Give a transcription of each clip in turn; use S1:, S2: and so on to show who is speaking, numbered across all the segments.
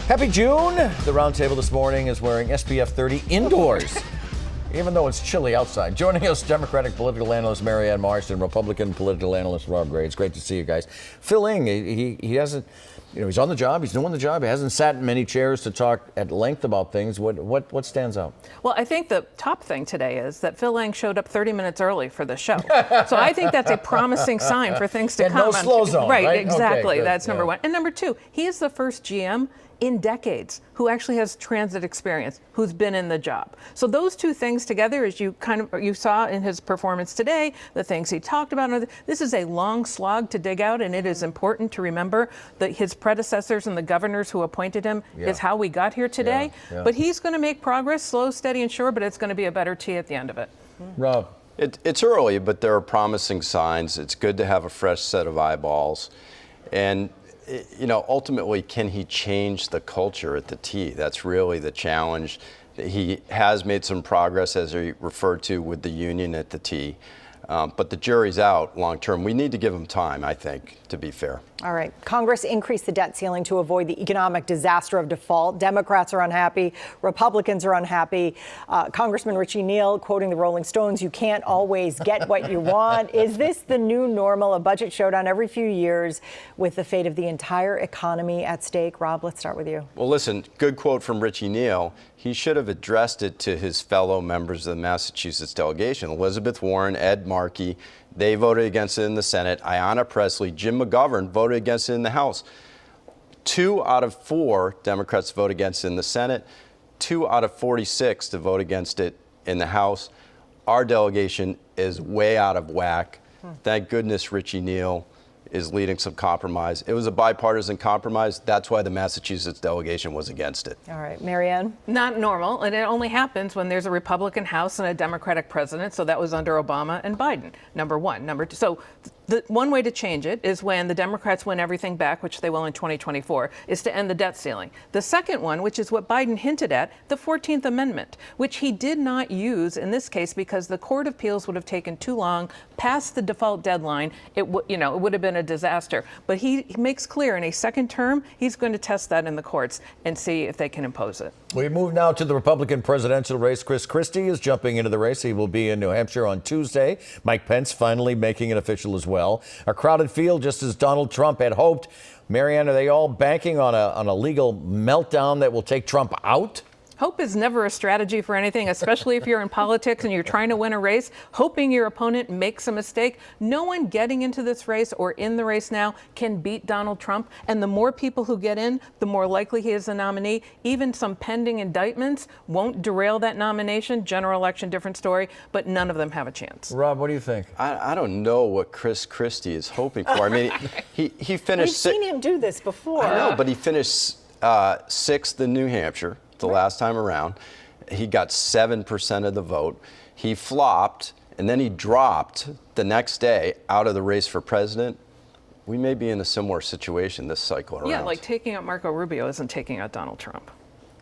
S1: Happy June! The roundtable this morning is wearing SPF 30 indoors, even though it's chilly outside. Joining us, Democratic political analyst Marianne Marston, Republican political analyst Rob Gray. It's great to see you guys. Phil Ing, he hasn't, he's on the job, he's doing the job. He hasn't sat in many chairs to talk at length about things. What stands out?
S2: Well, I think the top thing today is that Phil Ing showed up 30 minutes early for the show. So I think that's a promising sign for things to come.
S1: No slow zone, right?
S2: Exactly.
S1: Okay,
S2: that's number one. And number two, he is the first GM in decades who actually has transit experience, who's been in the job. So those two things together, as you saw in his performance today, the things he talked about, this is a long slog to dig out, and it is important to remember that his predecessors and the governors who appointed him is how we got here today. But he's going to make progress, slow, steady, and sure, but it's going to be a better tea at the end of it.
S1: Rob.
S3: It's early, but there are promising signs. It's good to have a fresh set of eyeballs. And ultimately, can he change the culture at the T? That's really the challenge. He has made some progress, as he referred to, with the union at the T. But the jury's out long term. We need to give him time, I think, to be fair.
S4: All right. Congress increased the debt ceiling to avoid the economic disaster of default. Democrats are unhappy. Republicans are unhappy. Congressman Richie Neal, quoting the Rolling Stones, "You can't always get what you want." Is this the new normal, a budget showdown every few years with the fate of the entire economy at stake? Rob, let's start with you.
S3: Well, listen, good quote from Richie Neal. He should have addressed it to his fellow members of the Massachusetts delegation, Elizabeth Warren, Ed Markey. They voted against it in the Senate. Ayanna Pressley, Jim McGovern voted against it in the House. 2 out of 4 Democrats vote against it in the Senate. 2 out of 46 to vote against it in the House. Our delegation is way out of whack. Thank goodness Richie Neal is leading some compromise. It was a bipartisan compromise. That's why the Massachusetts delegation was against it.
S4: All right, Marianne?
S2: Not normal, and it only happens when there's a Republican House and a Democratic president, so that was under Obama and Biden, number one. Number two, so the one way to change it is when the Democrats win everything back, which they will in 2024, is to end the debt ceiling. The second one, which is what Biden hinted at, the 14th Amendment, which he did not use in this case because the Court of Appeals would have taken too long past the default deadline. It would have been a disaster. But he makes clear in a second term, he's going to test that in the courts and see if they can impose it.
S1: We move now to the Republican presidential race. Chris Christie is jumping into the race. He will be in New Hampshire on Tuesday. Mike Pence finally making it official as well. A crowded field, just as Donald Trump had hoped. Marianne, are they all banking on a legal meltdown that will take Trump out?
S2: Hope is never a strategy for anything, especially if you're in politics and you're trying to win a race, hoping your opponent makes a mistake. No one getting into this race or in the race now can beat Donald Trump. And the more people who get in, the more likely he is the nominee. Even some pending indictments won't derail that nomination. General election, different story, but none of them have a chance.
S1: Rob, what do you think?
S3: I don't know what Chris Christie is hoping for. I mean, he finished...
S4: We've seen him do this before.
S3: I know, but he finished 6th in New Hampshire. The last time around. He got 7% of the vote. He flopped, and then he dropped the next day out of the race for president. We may be in a similar situation this cycle around.
S2: Yeah, like taking out Marco Rubio isn't taking out Donald Trump.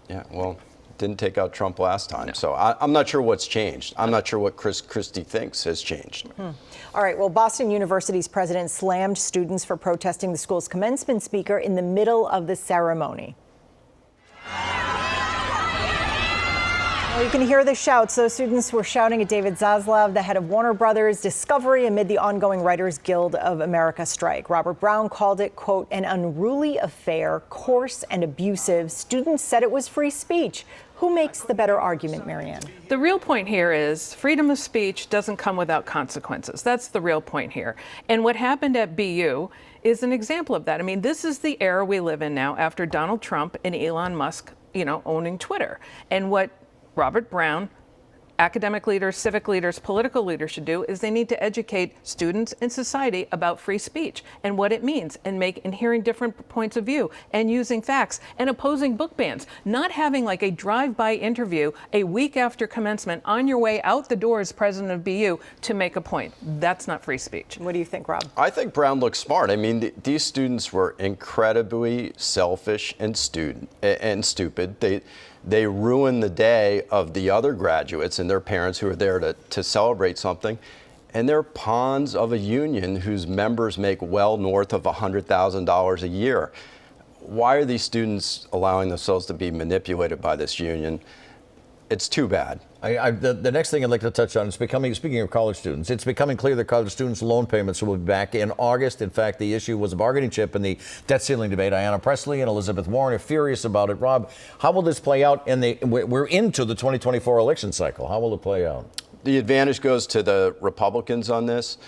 S3: Yeah, well, didn't take out Trump last time. No. So I'm not sure what's changed. I'm not sure what Chris Christie thinks has changed.
S4: All right, well, Boston University's president slammed students for protesting the school's commencement speaker in the middle of the ceremony. Well, you can hear the shouts. Those students were shouting at David Zaslav, the head of Warner Brothers Discovery, amid the ongoing Writers Guild of America strike. Robert Brown called it, quote, an unruly affair, coarse and abusive. Students said it was free speech. Who makes the better argument, Marianne?
S2: The real point here is freedom of speech doesn't come without consequences. That's the real point here. And what happened at BU is an example of that. I mean, this is the era we live in now after Donald Trump and Elon Musk, owning Twitter. And what Robert Brown, academic leaders, civic leaders, political leaders should do is they need to educate students and society about free speech and what it means and hearing different points of view and using facts and opposing book bans, not having like a drive-by interview a week after commencement on your way out the door as president of BU to make a point. That's not free speech.
S4: What do you think, Rob?
S3: I think Brown looks smart. I mean, these students were incredibly selfish and stupid. They ruined the day of the other graduates and their parents who are there to celebrate something. And they're pawns of a union whose members make well north of $100,000 a year. why are these students allowing themselves to be manipulated by this union? It's too bad.
S1: The next thing I'd like to touch on is speaking of college students, it's becoming clear that college students' loan payments will be back in August. In fact, the issue was a bargaining chip in the debt ceiling debate. Ayanna Pressley and Elizabeth Warren are furious about it. Rob, how will this play out? We're into the 2024 election cycle. How will it play out?
S3: The advantage goes to the Republicans on this.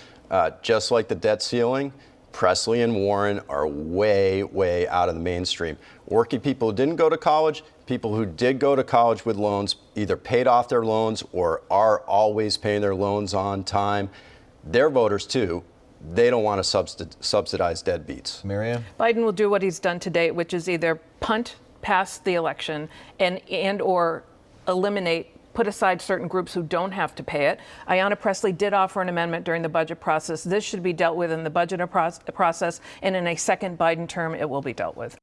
S3: Just like the debt ceiling, Pressley and Warren are way, way out of the mainstream. Working people who didn't go to college, people who did go to college with loans, either paid off their loans or are always paying their loans on time. They're voters too. They don't want to subsidize deadbeats.
S1: Marianne?
S2: Biden will do what he's done to date, which is either punt past the election and or eliminate, put aside certain groups who don't have to pay it. Ayanna Pressley did offer an amendment during the budget process. This should be dealt with in the budget process, and in a second Biden term, it will be dealt with.